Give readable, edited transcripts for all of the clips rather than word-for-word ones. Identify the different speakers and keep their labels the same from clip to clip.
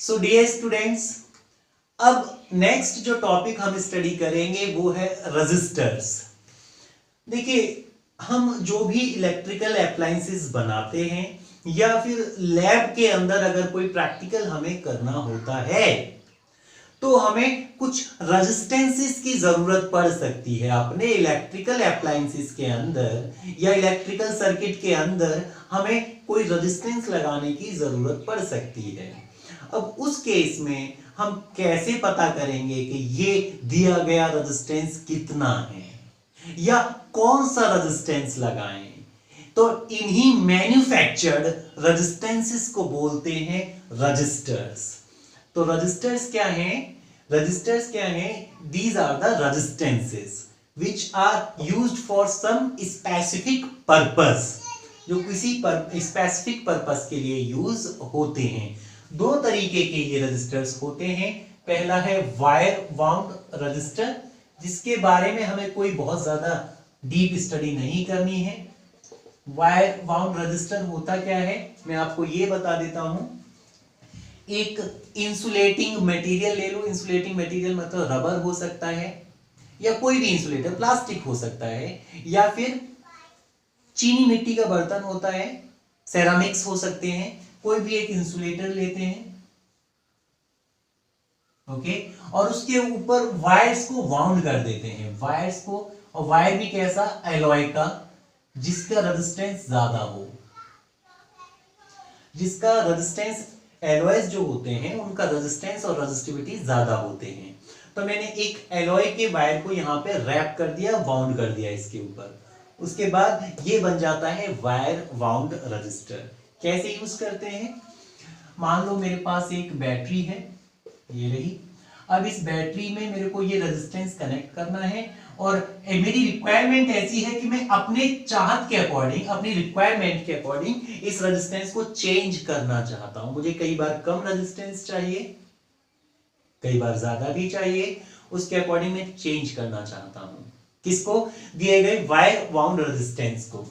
Speaker 1: So dear students, अब next जो topic हम स्टडी करेंगे वो है रजिस्टर्स। देखिए, हम जो भी इलेक्ट्रिकल अप्लायंसेस बनाते हैं या फिर लैब के अंदर अगर कोई प्रैक्टिकल हमें करना होता है तो हमें कुछ रेजिस्टेंसेस की जरूरत पड़ सकती है। अपने इलेक्ट्रिकल अप्लायंसेस के अंदर या इलेक्ट्रिकल सर्किट के अंदर हमें कोई रेजिस्टेंस लगाने की जरूरत पड़ सकती है। अब उस केस में हम कैसे पता करेंगे कि ये दिया गया रेजिस्टेंस कितना है या कौन सा रेजिस्टेंस लगाएं? तो इन्हीं मैन्युफैक्चर्ड रेजिस्टेंसेस को बोलते हैं रजिस्टर्स। तो रजिस्टर्स क्या हैं? रजिस्टर्स क्या हैं? These are the resistances which are used for some specific purpose, जो किसी स्पेसिफिक पर्पस के लिए यूज होते हैं। दो तरीके के ये रजिस्टर्स होते हैं। पहला है वायर वाउंड रजिस्टर, जिसके बारे में हमें कोई बहुत ज्यादा डीप स्टडी नहीं करनी है। वायर वाउंड रजिस्टर होता क्या है, मैं आपको ये बता देता हूं। एक इंसुलेटिंग मटेरियल ले लो। इंसुलेटिंग मटेरियल मतलब रबर हो सकता है या कोई भी इंसुलेटर, प्लास्टिक हो सकता है या फिर चीनी मिट्टी का बर्तन होता है, सेरामिक्स हो सकते हैं। कोई भी एक इंसुलेटर लेते हैं, ओके, और उसके ऊपर वायर्स को वाउंड कर देते हैं, वायर्स को। और वायर भी कैसा? एलॉय का, जिसका रेजिस्टेंस ज्यादा हो। जिसका रेजिस्टेंस, एलॉयज जो होते हैं उनका रेजिस्टेंस और रेजिस्टिविटी ज्यादा होते हैं। तो मैंने एक एलॉय के वायर को यहां पे रैप कर दिया, वाउंड कर दिया इसके ऊपर। उसके बाद ये बन जाता है वायर वाउंड रजिस्टर। कैसे यूज करते हैं? मान लो मेरे पास एक बैटरी है, ये रही। अब इस बैटरी में मेरे को ये रेजिस्टेंस कनेक्ट करना है और मेरी रिक्वायरमेंट ऐसी है कि मैं अपने चाहत के अकॉर्डिंग, अपनी रिक्वायरमेंट के अकॉर्डिंग इस रेजिस्टेंस को चेंज करना चाहता हूं। मुझे कई बार कम रेजिस्टेंस चाहिए, कई बार ज्यादा भी चाहिए, उसके अकॉर्डिंग मैं चेंज करना चाहता हूं। किसको? दिए गए वायर वाउंड रेजिस्टेंस को।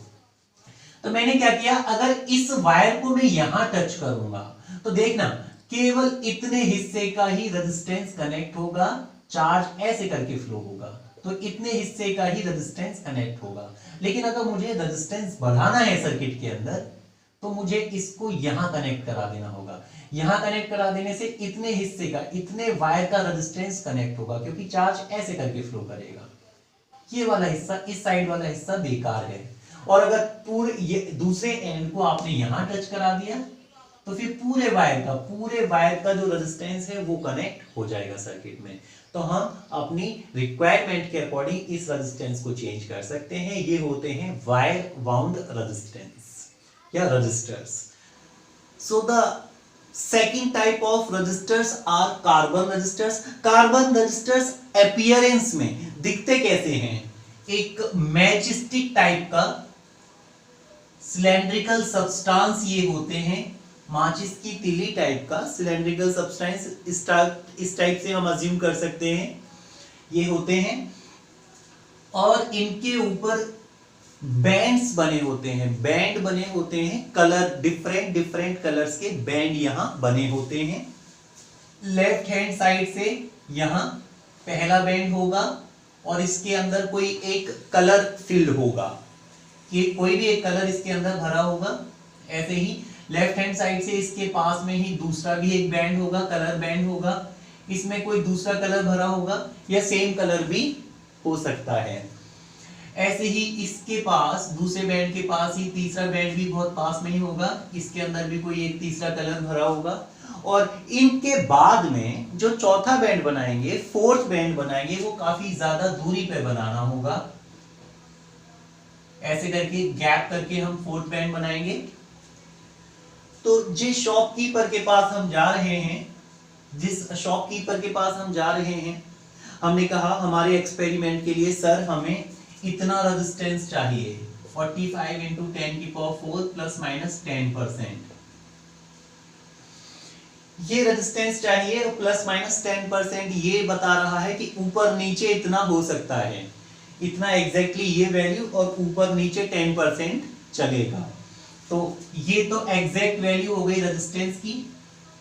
Speaker 1: तो मैंने क्या किया, अगर इस वायर को मैं यहां टच करूंगा तो देखना केवल इतने हिस्से का ही रेजिस्टेंस कनेक्ट होगा, चार्ज ऐसे करके फ्लो होगा, तो इतने हिस्से का ही रेजिस्टेंस कनेक्ट होगा। लेकिन अगर मुझे रेजिस्टेंस बढ़ाना है सर्किट के अंदर तो मुझे इसको यहां कनेक्ट करा देना होगा। यहां कनेक्ट करा देने से इतने हिस्से का, इतने वायर का रेजिस्टेंस कनेक्ट होगा, क्योंकि चार्ज ऐसे करके फ्लो करेगा। ये वाला हिस्सा, इस साइड वाला हिस्सा बेकार है। और अगर पूरे ये दूसरे एंड को आपने यहां टच करा दिया तो फिर पूरे वायर का जो रेजिस्टेंस है वो कनेक्ट हो जाएगा सर्किट में। तो हम अपनी रिक्वायरमेंट के अकॉर्डिंग इस रेजिस्टेंस को चेंज कर सकते हैं। ये होते हैं वायर वाउंड रेजिस्टेंस या resistors. So the second type of resistors are carbon resistors. Carbon resistors appearance में दिखते कैसे हैं? एक मैचस्टिक टाइप का सिलेंड्रिकल सब्सटेंस ये होते हैं, माचिस की तीली टाइप का सिलेंड्रिकल सब्सटेंस, इस टाइप से हम अज्यूम कर सकते हैं ये होते हैं। और इनके ऊपर बैंड्स बने होते हैं, बैंड बने होते हैं, कलर डिफरेंट कलर्स के बैंड यहां बने होते हैं। लेफ्ट हैंड साइड से यहां पहला बैंड होगा और इसके अंदर कोई एक कलर फिल्ड होगा, कि कोई भी एक कलर इसके अंदर भरा होगा। ऐसे ही लेफ्ट हैंड साइड से इसके पास में ही दूसरा भी एक बैंड होगा, कलर बैंड होगा, इसमें कोई दूसरा कलर भरा होगा या सेम कलर भी हो सकता है। ऐसे ही इसके पास, दूसरे बैंड के पास ही तीसरा बैंड भी बहुत पास में ही होगा, इसके अंदर भी कोई एक तीसरा कलर भरा होगा। और इनके बाद में जो चौथा बैंड बनाएंगे, फोर्थ बैंड बनाएंगे, वो काफी ज्यादा दूरी पे बनाना होगा। ऐसे करके गैप करके हम फोर्थ बैंड बनाएंगे। तो जिस शॉपकीपर के पास हम जा रहे हैं, हमने कहा हमारे एक्सपेरिमेंट के लिए सर हमें इतना रेजिस्टेंस चाहिए, 45 इंटू 10 की पावर 4 प्लस माइनस 10%। ये रेजिस्टेंस चाहिए प्लस माइनस 10%। ये बता रहा है कि ऊपर नीचे इतना हो सकता है, इतना एग्जैक्टली ये वैल्यू, और ऊपर नीचे 10% चलेगा। तो ये तो एग्जैक्ट वैल्यू हो गई रेजिस्टेंस की।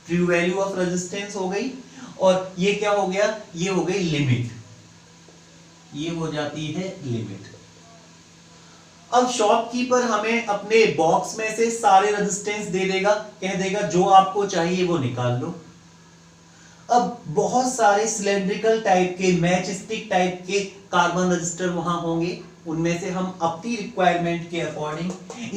Speaker 1: ट्रू वैल्यू ऑफ रेजिस्टेंस हो गई, और ये क्या हो गया, ये हो गई लिमिट, ये हो जाती है लिमिट। अब शॉपकीपर हमें अपने बॉक्स में से सारे रेजिस्टेंस दे देगा, कह देगा जो आपको चाहिए वो निकाल लो। अब बहुत सारे सिलेंड्रिकल टाइप के, मैच स्टिक टाइप के कार्बन रजिस्टर वहां होंगे, उनमें से हम अपनी रिक्वायरमेंट के अकॉर्डिंग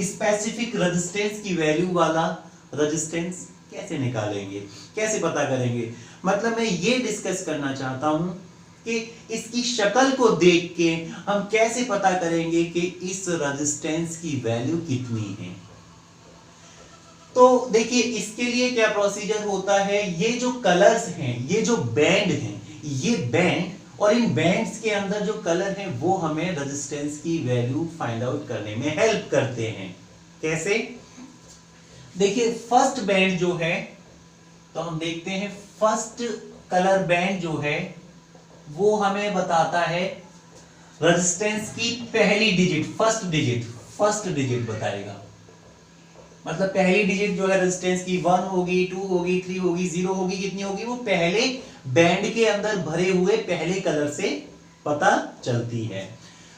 Speaker 1: स्पेसिफिक रेजिस्टेंस की वैल्यू वाला रेजिस्टेंस कैसे निकालेंगे, कैसे पता करेंगे। मतलब मैं ये डिस्कस करना चाहता हूं कि इसकी शक्ल को देख के हम कैसे पता करेंगे कि इस रेजिस्टेंस की वैल्यू कितनी है। तो देखिए इसके लिए क्या प्रोसीजर होता है, ये जो कलर्स हैं, ये जो बैंड हैं, ये बैंड और इन बैंड्स के अंदर जो कलर हैं वो हमें रेजिस्टेंस की वैल्यू फाइंड आउट करने में हेल्प करते हैं। कैसे, देखिए फर्स्ट बैंड जो है, तो हम देखते हैं फर्स्ट कलर बैंड जो है वो हमें बताता है रेजिस्टेंस की पहली डिजिट, फर्स्ट डिजिट बताएगा। मतलब पहली डिजिट जो है रेजिस्टेंस की 1 होगी, 2 होगी, 3 होगी, 0 होगी, कितनी होगी, वो पहले बैंड के अंदर भरे हुए पहले कलर से पता चलती है।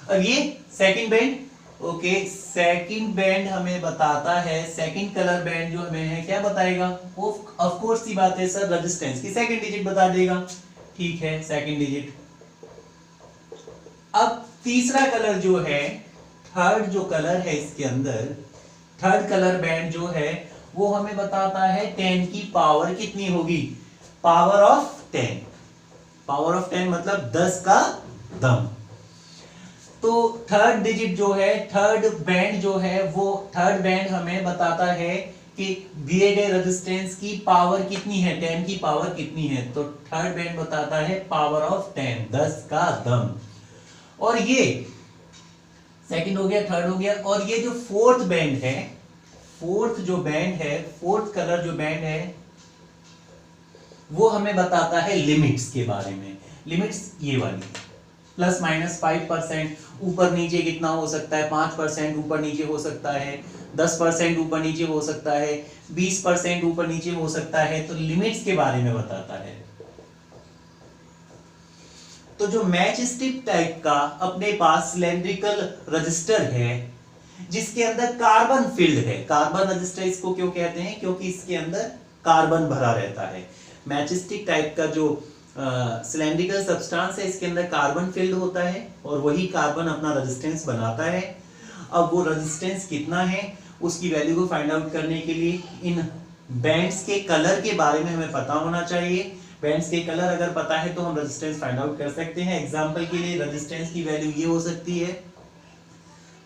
Speaker 1: अब ये second band, okay, second band हमें बताता है, सेकंड कलर बैंड जो हमें है क्या बताएगा, वो ऑफ कोर्स सी बात है सर, रेजिस्टेंस की सेकंड डिजिट बता देगा। ठीक है, सेकंड डिजिट। अब तीसरा कलर जो है, थर्ड जो कलर है इसके अंदर, थर्ड कलर बैंड जो है वो हमें बताता है 10 की पावर कितनी होगी, पावर ऑफ 10, पावर ऑफ 10 मतलब 10 का दम। तो थर्ड डिजिट जो है, थर्ड बैंड जो है, वो थर्ड बैंड हमें बताता है कि दिए गए रेजिस्टेंस की पावर कितनी है, 10 की पावर कितनी है। तो थर्ड बैंड बताता है पावर ऑफ 10, 10 का दम। और ये सेकंड हो गया, थर्ड हो गया, और ये जो फोर्थ बैंड है, फोर्थ जो बैंड है, फोर्थ कलर जो बैंड है वो हमें बताता है लिमिट्स के बारे में। लिमिट्स ये वाली, प्लस माइनस 5%, ऊपर नीचे कितना हो सकता है, 5% ऊपर नीचे हो सकता है, 10% ऊपर नीचे हो सकता है, 20% ऊपर नीचे हो सकता है। तो लिमिट्स के बारे में बताता है। तो जो मैच स्टिक टाइप का अपने पास सिलेंड्रिकल रजिस्टर है जिसके अंदर कार्बन फिल्ड है, कार्बन रजिस्टर इसको क्यों कहते हैं, क्योंकि इसके अंदर कार्बन भरा रहता है। मैच स्टिक टाइप का जो सिलेंड्रिकल सब्सटेंस है इसके अंदर कार्बन फिल्ड होता है और वही कार्बन अपना रेजिस्टेंस बनाता है। अब वो रेजिस्टेंस कितना है उसकी वैल्यू को फाइंड आउट करने के लिए इन बैंड्स के कलर के बारे में हमें पता होना चाहिए। बैंड्स के कलर अगर पता है तो हम रेजिस्टेंस फाइंड आउट कर सकते हैं। एग्जांपल के लिए रेजिस्टेंस की वैल्यू ये हो सकती है,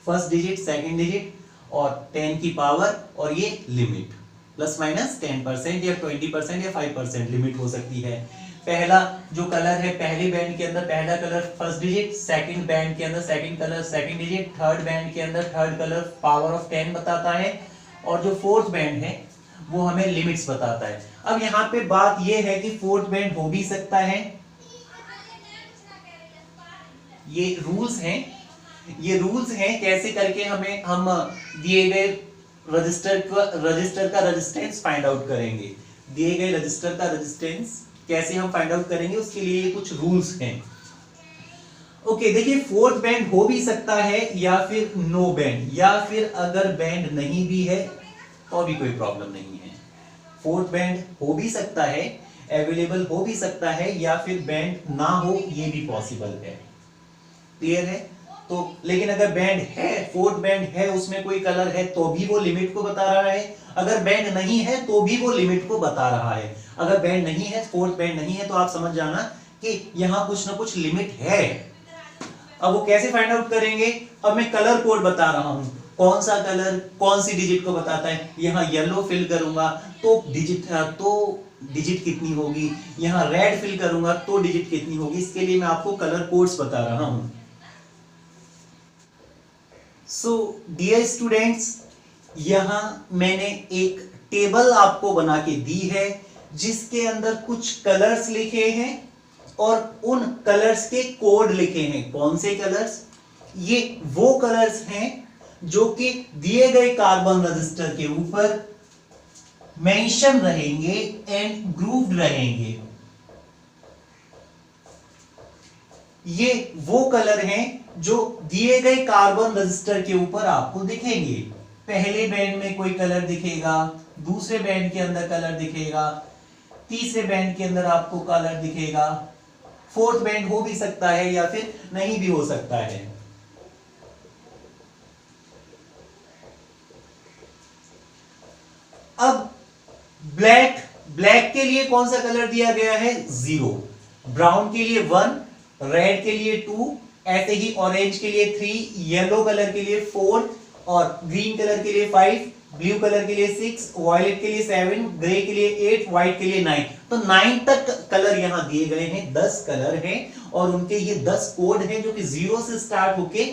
Speaker 1: फर्स्ट डिजिट, सेकंड डिजिट और 10 की पावर और ये लिमिट प्लस माइनस 10% या 20% या 5% लिमिट हो सकती है। पहला जो कलर है पहले बैंड के अंदर पहला colour first digit, second band के अंदर second colour second digit, third band के अंदर थर्ड कलर पावर ऑफ 10 बताता है और जो फोर्थ बैंड है वो हमें लिमिट्स बताता है। अब यहाँ पे बात ये है कि फोर्थ बैंड हो भी सकता है, ये रूल्स हैं कैसे करके हम दिए गए रजिस्टर का रेजिस्टेंस फाइंड आउट करेंगे। दिए गए रजिस्टर का रेजिस्टेंस कैसे हम फाइंड आउट करेंगे उसके लिए कुछ रूल्स हैं। ओके, देखिए फोर्थ बैंड हो भी सकता है या फिर नो बैंड, या फिर अगर बैंड नहीं भी है तो भी कोई प्रॉब्लम नहीं है। फोर्थ बैंड हो भी सकता है, अवेलेबल हो भी सकता है, या फिर बैंड ना हो ये भी पॉसिबल है। क्लियर है? तो लेकिन अगर बैंड है, फोर्थ बैंड है, उसमें कोई कलर है तो भी वो लिमिट को बता रहा है, अगर बैंड नहीं है तो भी वो लिमिट को बता रहा है। अगर बैंड नहीं है, फोर्थ बैंड नहीं है, तो आप समझ जाना कि यहां कुछ ना कुछ लिमिट है। अब वो कैसे फाइंड आउट करेंगे? अब मैं कलर कोड बता रहा हूं, कौन सा कलर कौन सी डिजिट को बताता है। यहां येलो फिल करूंगा तो डिजिट कितनी होगी, यहां रेड फिल करूंगा तो डिजिट कितनी होगी। इसके लिए मैं आपको कलर कोड्स बता रहा हूं। सो डियर स्टूडेंट्स, यहां मैंने एक टेबल आपको बना के दी है जिसके अंदर कुछ कलर्स लिखे हैं और उन कलर्स के कोड लिखे हैं। कौन से कलर्स? ये वो कलर्स हैं जो कि दिए गए कार्बन रजिस्टर के ऊपर मेंशन रहेंगे एंड ग्रूव्ड रहेंगे। ये वो कलर हैं जो दिए गए कार्बन रजिस्टर के ऊपर आपको दिखेंगे। पहले बैंड में कोई कलर दिखेगा, दूसरे बैंड के अंदर कलर दिखेगा, तीसरे बैंड के अंदर आपको कलर दिखेगा, फोर्थ बैंड हो भी सकता है या फिर नहीं भी हो सकता है। अब ब्लैक के लिए कौन सा कलर दिया गया है? 0, ब्राउन के लिए 1, रेड के लिए 2, ऐसे ही ऑरेंज के लिए 3, येलो कलर के लिए 4 और ग्रीन कलर के लिए 5, ब्लू कलर के लिए 6, वायलेट के लिए 7, ग्रे के लिए 8, व्हाइट के लिए 9। तो 9 तक कलर यहां दिए गए हैं, 10 कलर हैं और उनके ये 10 कोड हैं जो कि 0 से स्टार्ट होके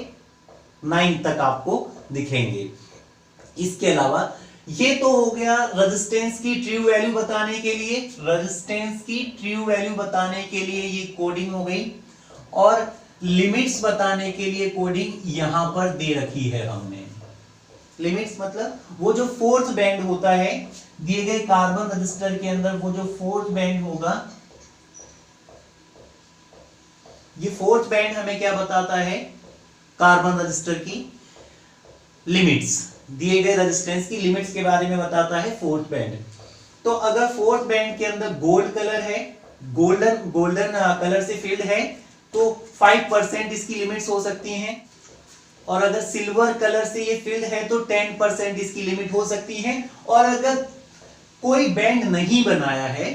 Speaker 1: 9 तक आपको दिखेंगे। इसके अलावा ये तो हो गया रेजिस्टेंस की ट्रू वैल्यू बताने के लिए, रेजिस्टेंस की ट्रू वैल्यू बताने के लिए ये कोडिंग हो गई। और लिमिट्स बताने के लिए कोडिंग यहां पर दे रखी है हमने। लिमिट्स मतलब वो जो फोर्थ बैंड होता है दिए गए कार्बन रजिस्टर के अंदर, वो जो फोर्थ बैंड होगा, ये फोर्थ बैंड हमें क्या बताता है? कार्बन रजिस्टर की लिमिट्स, दिए गए रेजिस्टेंस की लिमिट्स के बारे में बताता है फोर्थ बैंड। तो अगर फोर्थ बैंड के अंदर गोल्ड कलर है, गोल्डन कलर से फिल्ड है, तो 5% इसकी लिमिट्स हो सकती हैं। और अगर सिल्वर कलर से ये फिल्ड है तो 10% इसकी लिमिट हो सकती है। और अगर कोई बैंड नहीं बनाया है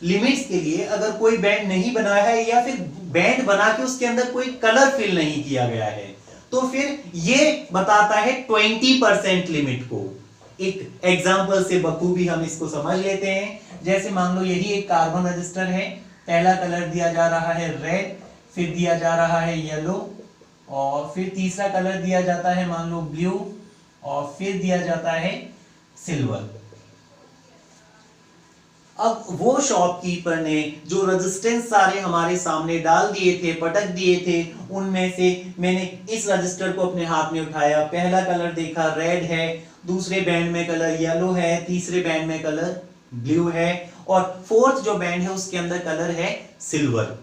Speaker 1: लिमिट्स के लिए, अगर कोई बैंड नहीं बनाया है या फिर बैंड बना के उसके अंदर कोई कलर फिल नहीं किया गया है, तो फिर ये बताता है 20% लिमिट को। एक एग्जांपल से बखूबी हम इसको समझ लेते हैं। जैसे मान लो यही एक कार्बन रजिस्टर है, पहला कलर दिया जा रहा है रेड, फिर दिया जा रहा है येलो, और फिर तीसरा कलर दिया जाता है मान लो ब्लू, और फिर दिया जाता है सिल्वर। अब वो शॉपकीपर ने जो रेजिस्टेंस सारे हमारे सामने डाल दिए थे, पटक दिए थे, उनमें से मैंने इस रजिस्टर को अपने हाथ में उठाया, पहला कलर देखा रेड है, दूसरे बैंड में कलर येलो है, तीसरे बैंड में कलर ब्लू है, और फोर्थ जो बैंड है उसके अंदर कलर है सिल्वर।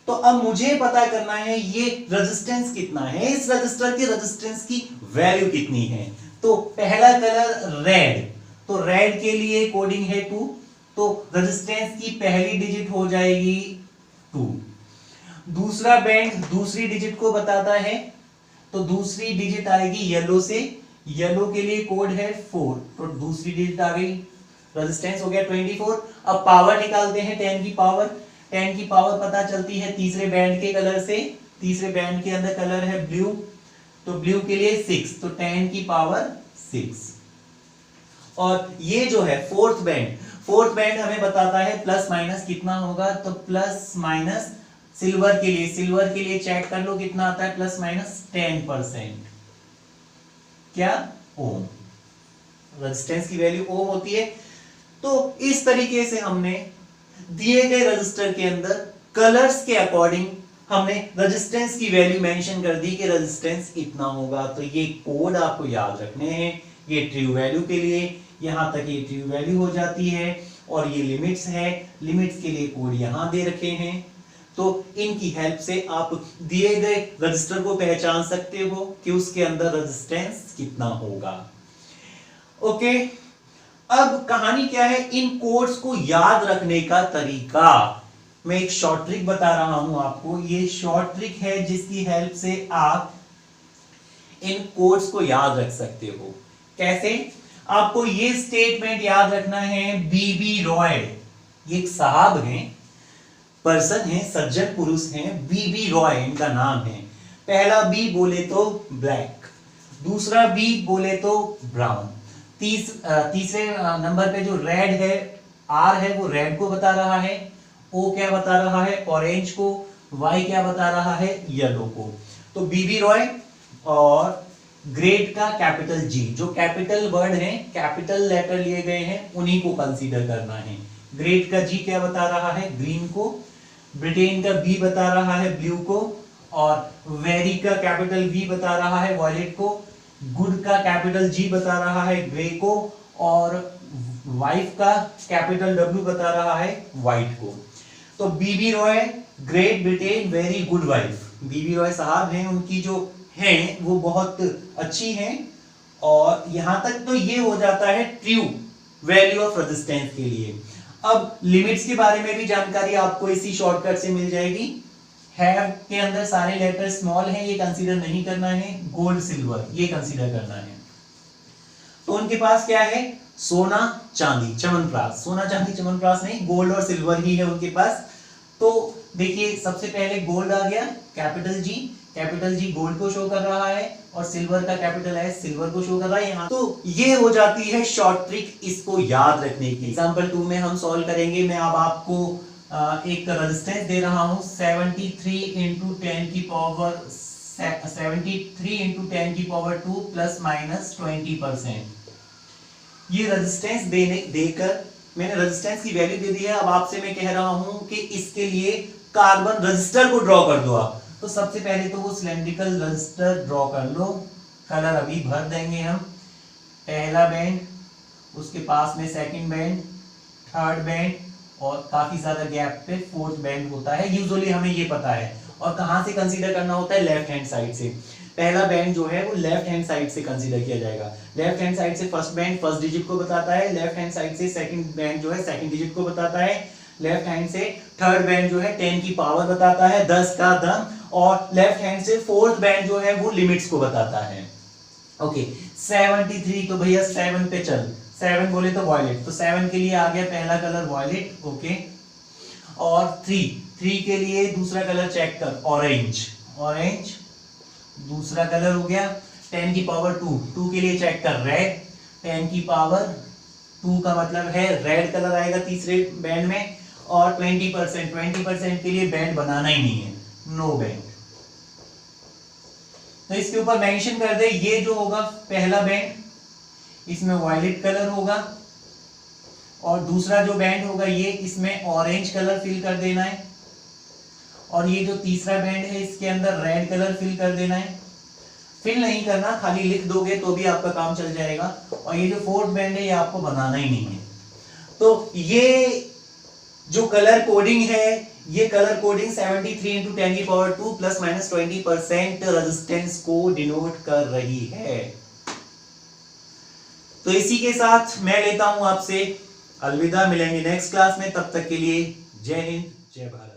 Speaker 1: तो अब मुझे पता करना है ये रेजिस्टेंस कितना है, इस रजिस्टर की रेजिस्टेंस की वैल्यू कितनी है। तो पहला कलर रेड, तो रेड के लिए कोडिंग है 2, तो रेजिस्टेंस की पहली डिजिट हो जाएगी 2। दूसरा बैंड दूसरी डिजिट को बताता है, तो दूसरी डिजिट आएगी येलो से, येलो के लिए कोड है 4, तो दूसरी डिजिट आ गई, रेजिस्टेंस हो गया 24। अब पावर निकालते हैं 10 की पावर, 10 की पावर पता चलती है तीसरे बैंड के कलर से, तीसरे बैंड के अंदर कलर है ब्लू, तो ब्लू के लिए 6, तो 10 की पावर 6। और ये जो है फोर्थ बैंड हमें बताता है प्लस माइनस कितना होगा, तो प्लस माइनस सिल्वर के लिए चेक कर लो कितना आता है, प्लस माइनस 10%। क्या? ओम। रेजिस्टेंस की वैल्यू ओम होती है। तो इस तरीके से हमने दिए गए रजिस्टर के अंदर कलर्स के अकॉर्डिंग हमने रेजिस्टेंस की वैल्यू मेंशन कर दी कि रेजिस्टेंस इतना होगा। तो ये कोड आपको याद रखने हैं, ये ट्रू वैल्यू के लिए, यहां तक ये ट्रू वैल्यू हो जाती है, और ये लिमिट्स है, लिमिट्स के लिए कोड यहां दे रखे हैं। तो इनकी हेल्प से आप दिए गए रजिस्टर को पहचान सकते हो कि उसके अंदर रेजिस्टेंस कितना होगा। ओके, अब कहानी क्या है, इन कोड्स को याद रखने का तरीका। मैं एक शॉर्ट ट्रिक बता रहा हूं आपको, ये शॉर्ट ट्रिक है जिसकी हेल्प से आप इन कोड्स को याद रख सकते हो। कैसे? आपको ये स्टेटमेंट याद रखना है, बीबी रॉय, ये एक साहब हैं, पर्सन हैं, सज्जन पुरुष हैं, बीबी रॉय इनका नाम है। पहला बी बोले तो ब्लैक, दूसरा बी बोले तो ब्राउन, तीसरे नंबर पे जो रेड है, आर है, वो रेड को बता रहा है, ओ क्या बता रहा है, ऑरेंज को, वाई क्या बता रहा है, येलो को। तो बीबी रॉय और ग्रेट का कैपिटल जी, जो कैपिटल वर्ड है, कैपिटल लेटर लिए गए हैं, उन्हीं को कंसीडर करना है। ग्रेट का जी क्या बता रहा है, ग्रीन को, ब्रिटेन का बी बता रहा है ब्लू को, और वेरी का कैपिटल वी बता रहा है वॉयलेट को, गुड का कैपिटल जी बता रहा है ग्रे को, और वाइफ का कैपिटल W बता रहा है वाइट को। तो BB Roy Great Britain very good wife, BB Roy साहब हैं, उनकी जो हैं वो बहुत अच्छी हैं। और यहां तक तो ये हो जाता है ट्रू वैल्यू ऑफ रेजिस्टेंस के लिए। अब लिमिट्स के बारे में भी जानकारी आपको इसी शॉर्टकट से मिल जाएगी। हैव के अंदर सारे लेटर स्मॉल हैं, ये कंसीडर नहीं करना है। गोल्ड सिल्वर ये कंसीडर करना है। तो उनके पास क्या है, सोना चांदी च्यवनप्राश, सोना चांदी च्यवनप्राश नहीं, गोल्ड और सिल्वर ही है उनके पास। तो देखिए सबसे पहले गोल्ड आ गया, कैपिटल जी गोल्ड को शो कर रहा है, और सिल्वर का कैपिटल है सिल्वर को शो कर रहा है यहाँ। तो ये हो जाती है शॉर्ट ट्रिक इसको याद रखने की। एग्जांपल 2 में हम सॉल्व करेंगे। मैं अब आपको एक रेजिस्टेंस दे रहा हूं 73 इंटू 10 की पावर 73 इंटू 10 की पावर 2 प्लस माइनस 20%। ये रेजिस्टेंस देकर मैंने रेजिस्टेंस की वैल्यू दे दी है। अब आपसे मैं कह रहा हूं कि इसके लिए कार्बन रजिस्टर को ड्रॉ कर दो आप। तो सबसे पहले तो वो सिलेंड्रिकल रजिस्टर ड्रॉ कर लो, कलर अभी भर देंगे हम। पहला बैंड, उसके पास में सेकंड बैंड, थर्ड बैंड, और काफी ज्यादा गैप पे फोर्थ बैंड होता है। यूजुअली हमें ये पता है। और कहां से कंसीडर करना होता है, लेफ्ट हैंड साइड से। पहला बैंड जो है वो लेफ्ट हैंड साइड से कंसीडर किया जाएगा। लेफ्ट हैंड साइड से फर्स्ट बैंड फर्स्ट डिजिट को बताता है, लेफ्ट हैंड साइड से सेकंड बैंड जो है सेकंड डिजिट को बताता है, लेफ्ट हैंड से थर्ड बैंड जो है 10 की पावर बताता है, 10 का दम, और लेफ्ट हैंड से फोर्थ बैंड जो है वो लिमिट्स को बताता है। ओके 73, तो भैया 7 पे चल, 7 बोले तो वॉयलेट, तो 7 के लिए आ गया पहला कलर वॉयलेट। ओके, और 3 के लिए दूसरा कलर चेक कर, ऑरेंज दूसरा कलर हो गया। 10 की पावर 2 के लिए चेक कर, रेड, 10 की पावर 2 का मतलब है रेड कलर आएगा तीसरे बैंड में। और 20% के लिए बैंड बनाना ही नहीं है, नो बैंड। तो इसके ऊपर मेंशन कर दे, ये जो होगा पहला बैंड, इसमें वायलेट कलर होगा, और दूसरा जो बैंड होगा ये इसमें ऑरेंज कलर फिल कर देना है, और ये जो तीसरा बैंड है इसके अंदर रेड कलर फिल कर देना है। फिल नहीं करना, खाली लिख दोगे तो भी आपका काम चल जाएगा। और ये जो फोर्थ बैंड है ये आपको बनाना ही नहीं है। तो ये जो कलर कोडिंग है, ये कलर कोडिंग 73 इंटू 10 की पावर 2 प्लस माइनस 20% रेजिस्टेंस को डिनोट कर रही है। तो इसी के साथ मैं लेता हूं आपसे अलविदा, मिलेंगे नेक्स्ट क्लास में। तब तक के लिए जय हिंद, जय भारत।